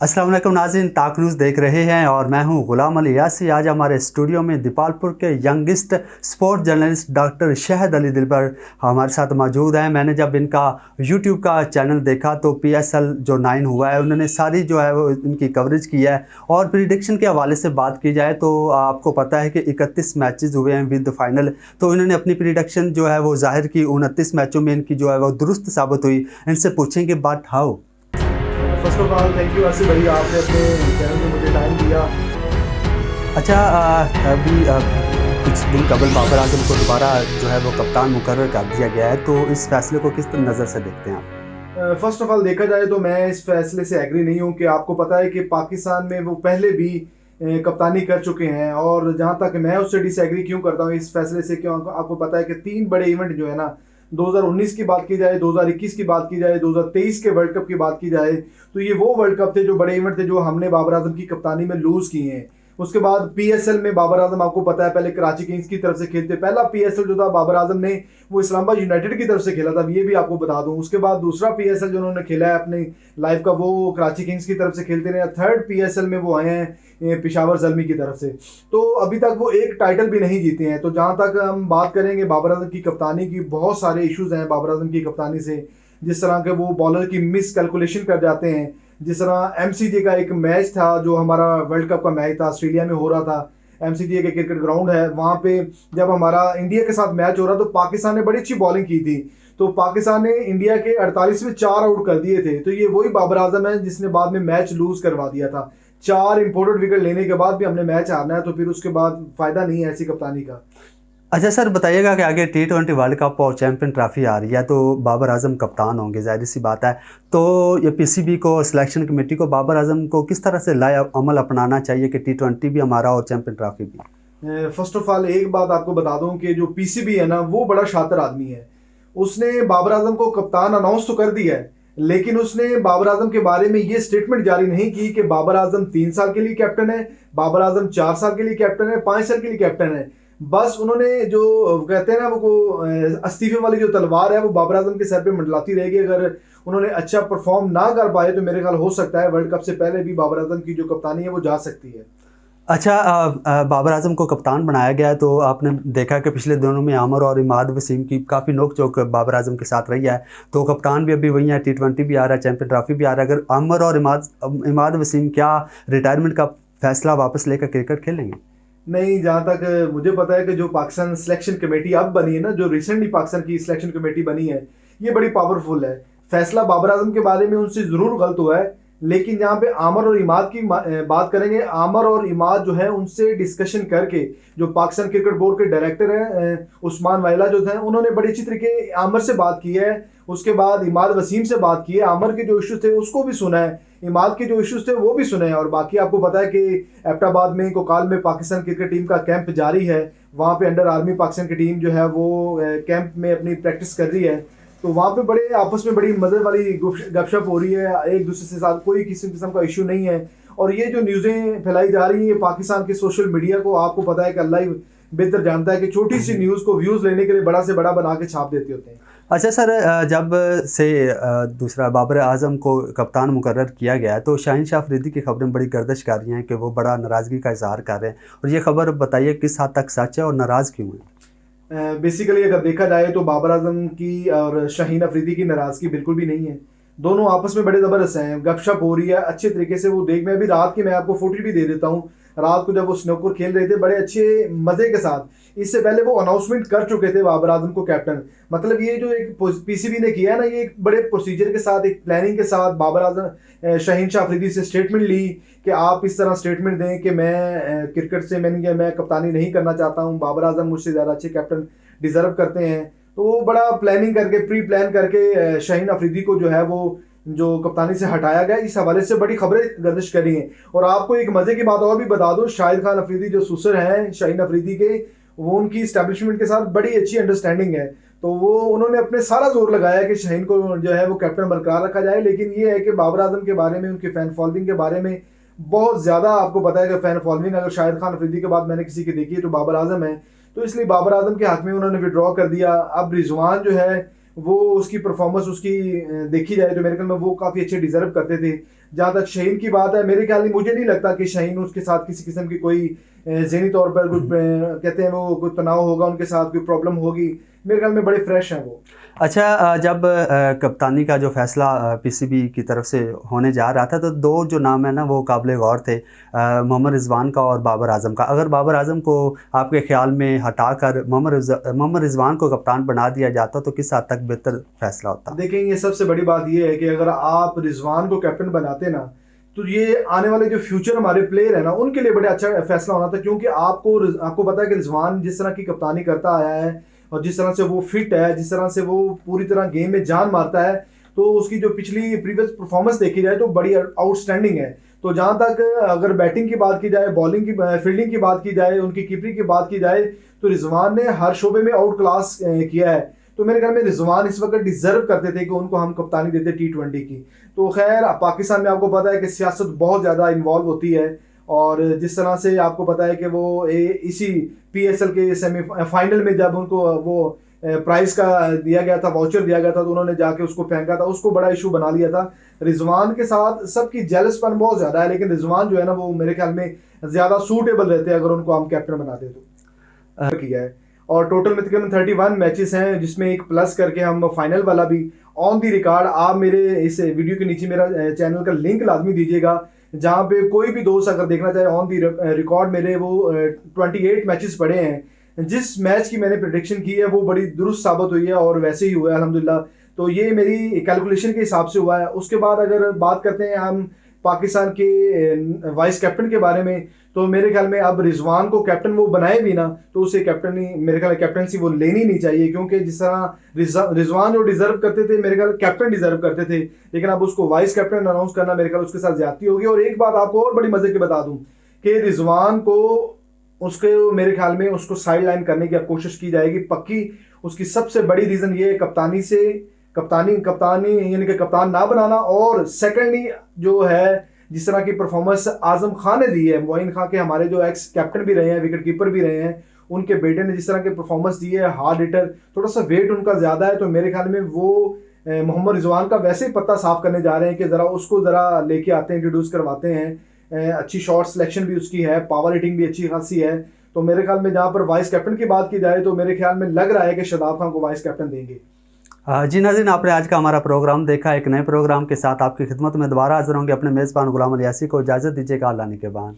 अस्सलाम वालेकुम नाज़रीन, ताक न्यूज़ देख रहे हैं और मैं हूं गुलाम अली यासी। आज हमारे स्टूडियो में दीपालपुर के यंगेस्ट स्पोर्ट जर्नलिस्ट डॉक्टर शहद अली दिलबर हमारे साथ मौजूद हैं। मैंने जब इनका यूट्यूब का चैनल देखा तो PSL जो 9 हुआ है उन्होंने सारी जो है वो इनकी कवरेज की है। और प्रिडिक्शन के हवाले से बात की जाए तो आपको पता है कि 31 मैचेस हुए हैं विद फाइनल, तो इन्होंने अपनी प्रिडिक्शन जो है वो जाहिर की। 29 मैचों में इनकी जो है वो दुरुस्त साबित हुई। इनसे पूछेंगे but how. First of all thank you Asif भाई, आपने अपने चैनल में मुझे टाइम दिया। अच्छा, अभी कुछ दिन कबल बाबर आजम को दोबारा जो है वो कप्तान मुकर्रर कर दिया गया है, तो इस फैसले को किस नज़र से देखते हैं आप? फर्स्ट ऑफ ऑल देखा जाए तो मैं इस फैसले से एग्री नहीं हूँ कि आपको पता है कि पाकिस्तान में वो पहले भी कप्तानी कर चुके हैं। और जहाँ तक मैं उससे डिसएग्री क्यों करता हूँ इस फैसले से, क्यों आपको पता है कि 3 बड़े इवेंट जो है ना, 2019 की बात की जाए, 2021 की बात की जाए, 2023 के वर्ल्ड कप की बात की जाए, तो ये वो वर्ल्ड कप थे, जो बड़े इवेंट थे, जो हमने बाबर आजम की कप्तानी में लूज किए हैं। उसके बाद PSL में बाबर आजम, आपको पता है, पहले कराची किंग्स की तरफ से खेलते। पहला PSL जो था बाबर आजम ने वो इस्लामाबाद यूनाइटेड की तरफ से खेला था, ये भी आपको बता दूं। उसके बाद दूसरा PSL जो उन्होंने खेला है अपने लाइफ का, वो कराची किंग्स की तरफ से खेलते रहे। थर्ड PSL में वो आए हैं पेशावर ज़ल्मी की तरफ से। तो अभी तक वो एक टाइटल भी नहीं जीते हैं। तो जहाँ तक हम बात करेंगे बाबर आजम की कप्तानी की, बहुत सारे इश्यूज हैं बाबर आजम की कप्तानी से। जिस तरह के वो बॉलर की मिस कैलकुलेशन कर जाते हैं, जिस तरह MCG का एक मैच था जो हमारा वर्ल्ड कप का मैच था, ऑस्ट्रेलिया में हो रहा था। MCG के क्रिकेट ग्राउंड है, वहाँ पे जब हमारा इंडिया के साथ मैच हो रहा तो पाकिस्तान ने बड़ी अच्छी बॉलिंग की थी, तो पाकिस्तान ने इंडिया के 48 में 4 आउट कर दिए थे। तो ये वही बाबर आजम है जिसने बाद में मैच लूज करवा दिया था। 4 इंपोर्टेड विकेट लेने के बाद भी हमने मैच हारना है, तो फिर उसके बाद फायदा नहीं है ऐसी कप्तानी का। अच्छा सर, बताइएगा कि आगे T20 वर्ल्ड कप और चैम्पियन ट्रॉफी आ रही है, तो बाबर आजम कप्तान होंगे, जाहिर सी बात है। तो ये PCB को, सिलेक्शन कमेटी को बाबर आजम को किस तरह से लाया अमल अपनाना चाहिए कि T20 भी हमारा और चैम्पियन ट्रॉफी भी? फर्स्ट ऑफ ऑल एक बात आपको बता दूं कि जो PCB है ना, वो बड़ा शातिर आदमी है। उसने बाबर आजम को कप्तान अनाउंस तो कर दिया है, लेकिन उसने बाबर आजम के बारे में ये स्टेटमेंट जारी नहीं की कि बाबर आजम 3 साल के लिए कैप्टन है, बाबर आजम 4 साल के लिए कैप्टन है, 5 साल के लिए कैप्टन है। बस उन्होंने जो कहते हैं ना, वो अस्तीफे वाली जो तलवार है वो बाबर आजम के सर पे मंडलाती रहेगी। अगर उन्होंने अच्छा परफॉर्म ना कर पाए तो मेरे ख्याल हो सकता है वर्ल्ड कप से पहले भी बाबर आजम की जो कप्तानी है वो जा सकती है। अच्छा, बाबर आजम को कप्तान बनाया गया है, तो आपने देखा कि पिछले दिनों में आमर और इमाद वसीम की काफ़ी नोक चोक बाबर आजम के साथ रही है। तो कप्तान भी अभी वही है, T20 भी आ रहा है, चैम्पियन ट्रॉफी भी आ रहा है। अगर आमर और इमाद वसीम क्या रिटायरमेंट का फैसला वापस लेकर क्रिकेट खेलेंगे? नहीं, जहाँ तक मुझे पता है कि जो पाकिस्तान सिलेक्शन कमेटी अब बनी है ना, जो रिसेंटली पाकिस्तान की सिलेक्शन कमेटी बनी है, ये बड़ी पावरफुल है। फैसला बाबर आजम के बारे में उनसे ज़रूर गलत हुआ है, लेकिन यहाँ पे आमर और इमाद की बात करेंगे। आमर और इमाद जो है उनसे डिस्कशन करके, जो पाकिस्तान क्रिकेट बोर्ड के डायरेक्टर हैं उस्मान वाइला जो थे, उन्होंने बड़ी अच्छी तरीके आमर से बात की है। उसके बाद इमाद वसीम से बात की है, आमर के जो इश्यूज थे उसको भी सुना है, इमाद के जो इश्यूज थे वो भी सुने हैं। और बाकी आपको पता है कि एबटाबाद में, कोकाल में पाकिस्तान क्रिकेट टीम का कैंप जारी है। वहाँ पे अंडर आर्मी पाकिस्तान की टीम जो है वो कैंप में अपनी प्रैक्टिस कर रही है। तो वहाँ पे बड़े आपस में बड़ी मज़े वाली गपशप हो रही है, एक दूसरे के साथ कोई किसी किस्म का इशू नहीं है। और ये जो न्यूज़ें फैलाई जा रही हैं पाकिस्तान के सोशल मीडिया को, आपको पता है कि अल्लाह ही बेहतर जानता है कि छोटी सी न्यूज़ को व्यूज़ लेने के लिए बड़ा से बड़ा बना के छाप देते होते हैं। अच्छा सर, जब से दूसरा बाबर आजम को कप्तान मुकर्रर किया गया है, तो शाहीन शाह अफरीदी की खबरें बड़ी गर्दिश कर रही हैं कि वो बड़ा नाराज़गी का इजहार कर रहे हैं। और ये खबर बताइए किस हद तक सच है और नाराज़ क्यों है? बेसिकली अगर देखा जाए तो बाबर आजम की और शाहीन अफरीदी की नाराज़गी बिल्कुल भी नहीं है। दोनों आपस में बड़े ज़बरदस्त हैं, गपशप हो रही है अच्छे तरीके से। वो देख, मैं अभी रात की मैं आपको फोटो भी दे देता हूँ, रात को जब वो स्नूकर खेल रहे थे बड़े अच्छे मज़े के साथ। इससे पहले वो अनाउंसमेंट कर चुके थे बाबर आजम को कैप्टन। मतलब ये जो एक PCB ने किया है ना, ये एक बड़े प्रोसीजर के साथ, एक प्लानिंग के साथ बाबर आजम शाहीन शाह अफरीदी से स्टेटमेंट ली कि आप इस तरह स्टेटमेंट दें कि मैं क्रिकेट से मैं कप्तानी नहीं करना चाहता हूँ, बाबर आजम मुझसे ज़्यादा अच्छे कैप्टन डिजर्व करते हैं। तो वो बड़ा प्लानिंग करके, प्री प्लान करके शाहीन अफरीदी को जो है वो जो कप्तानी से हटाया गया। इस हवाले से बड़ी खबरें गर्दिश करी हैं। और आपको एक मज़े की बात और भी बता दूं, शाहिद खान अफरीदी जो सुसर हैं शाहीन अफरीदी के, वो उनकी इस्टेब्लिशमेंट के साथ बड़ी अच्छी अंडरस्टैंडिंग है। तो वो उन्होंने अपने सारा जोर लगाया कि शाहीन को जो है वो कैप्टन बरकरार रखा जाए। लेकिन ये है कि बाबर आजम के बारे में, उनके फ़ैन फॉलोइंग के बारे में बहुत ज़्यादा आपको पता है कि फ़ैन फॉलोइंग अगर शाहिद खान अफरीदी के बाद मैंने किसी की देखी है तो बाबर आजम है। तो इसलिए बाबर आजम के हक में उन्होंने विड्रॉ कर दिया। अब रिजवान जो है वो, उसकी परफॉर्मेंस उसकी देखी जाए तो मेरे ख्याल में वो काफ़ी अच्छे डिजर्व करते थे। जहाँ तक शहीन की बात है, मेरे ख्याल में मुझे नहीं लगता कि शहीन उसके साथ किसी किस्म की कोई ज़हनी तौर पर कोई कहते हैं वो कोई तनाव होगा, उनके साथ कोई प्रॉब्लम होगी। मेरे ख्याल में बड़े फ्रेश हैं वो। अच्छा, जब कप्तानी का जो फैसला पीसीबी की तरफ से होने जा रहा था तो दो जो नाम है ना वो काबिल गौर थे, मोहम्मद रिजवान का और बाबर आजम का। अगर बाबर आजम को आपके ख्याल में हटाकर मोहम्मद रिजवान को कप्तान बना दिया जाता तो किस हद तक बेहतर फैसला होता? देखेंगे, सबसे बड़ी बात ये है कि अगर आप रिजवान को कैप्टन बनाते ना, तो ये आने वाले जो फ्यूचर हमारे प्लेयर है ना उनके लिए बड़ा अच्छा फैसला होना था, क्योंकि आपको पता है कि रिजवान जिस तरह की कप्तानी करता आया है और जिस तरह से वो फिट है, जिस तरह से वो पूरी तरह गेम में जान मारता है, तो उसकी जो पिछली प्रीवियस परफॉर्मेंस देखी जाए तो बड़ी आउटस्टैंडिंग है। तो जहां तक अगर बैटिंग की बात की जाए, बॉलिंग की, फील्डिंग की बात की जाए, उनकी कीपिंग की बात की जाए, तो रिजवान ने हर शोबे में आउट क्लास किया है। तो मेरे ख्याल में रिजवान इस वक्त डिजर्व करते थे कि उनको हम कप्तानी देते T20 की। तो खैर, पाकिस्तान में आपको पता है कि सियासत बहुत ज़्यादा इन्वॉल्व होती है, और जिस तरह से आपको पता है कि वो इसी PSL के सेमीफाइनल में जब उनको वो प्राइस का दिया गया था, वाउचर दिया गया था, तो उन्होंने जाके उसको फेंका था, उसको बड़ा इशू बना लिया था। रिजवान के साथ सबकी जेलसपन बहुत ज़्यादा है, लेकिन रिजवान जो है ना वो मेरे ख्याल में ज़्यादा सूटेबल रहते हैं अगर उनको हम कैप्टन बनाते तो। किया है, और टोटल में तकरीबन 31 मैचेस हैं, जिसमें एक प्लस करके हम फाइनल वाला भी ऑन दी रिकॉर्ड। आप मेरे इस वीडियो के नीचे मेरा चैनल का लिंक लाजमी दीजिएगा, जहाँ पे कोई भी दोस्त अगर देखना चाहे ऑन दी रिकॉर्ड मेरे वो 28 मैचेस पड़े हैं। जिस मैच की मैंने प्रेडिक्शन की है वो बड़ी दुरुस्त साबित हुई है और वैसे ही हुआ है अल्हम्दुलिल्लाह। तो ये मेरी कैलकुलेशन के हिसाब से हुआ है। उसके बाद अगर बात करते हैं हम पाकिस्तान के वाइस कैप्टन के बारे में, तो मेरे ख्याल में अब रिजवान को कैप्टन वो बनाए भी ना, तो उसे कैप्टन मेरे ख्याल कैप्टनसी वो लेनी नहीं चाहिए, क्योंकि जिस तरह रिजवान जो डिजर्व करते थे, मेरे ख्याल कैप्टन डिजर्व करते थे, लेकिन अब उसको वाइस कैप्टन अनाउंस करना मेरे ख्याल उसके साथ ज्यादती होगी। और एक बात आपको और बड़ी मजे की बता दूं कि रिजवान को उसके मेरे ख्याल में उसको साइड लाइन करने की कोशिश की जाएगी पक्की। उसकी सबसे बड़ी रीजन ये है कप्तानी यानी कि कप्तान ना बनाना, और सेकेंडली जो है जिस तरह की परफॉर्मेंस आजम खान ने दी है, मोइन खान के हमारे जो एक्स कैप्टन भी रहे हैं, विकेट कीपर भी रहे हैं, उनके बेटे ने जिस तरह की परफॉर्मेंस दी है, हार्ड हिटर, थोड़ा सा वेट उनका ज़्यादा है, तो मेरे ख्याल में वो मोहम्मद रिजवान का वैसे ही पत्ता साफ करने जा रहे हैं कि ज़रा उसको ज़रा लेके आते हैं, इंट्रोड्यूस करवाते हैं। अच्छी शॉट सिलेक्शन भी उसकी है, पावर हिटिंग भी अच्छी खासी है। तो मेरे ख्याल में जहाँ पर वाइस कैप्टन की बात की जाए तो मेरे ख्याल में लग रहा है कि शादाब खान को वाइस कैप्टन देंगे। जी नाज़रीन, आपने आज का हमारा प्रोग्राम देखा। एक नए प्रोग्राम के साथ आपकी खिदमत में दोबारा हाजिर होंगे। अपने मेज़बान गुलाम अली यासी को इजाज़त दीजिएगा। अल्लाह निगहबान।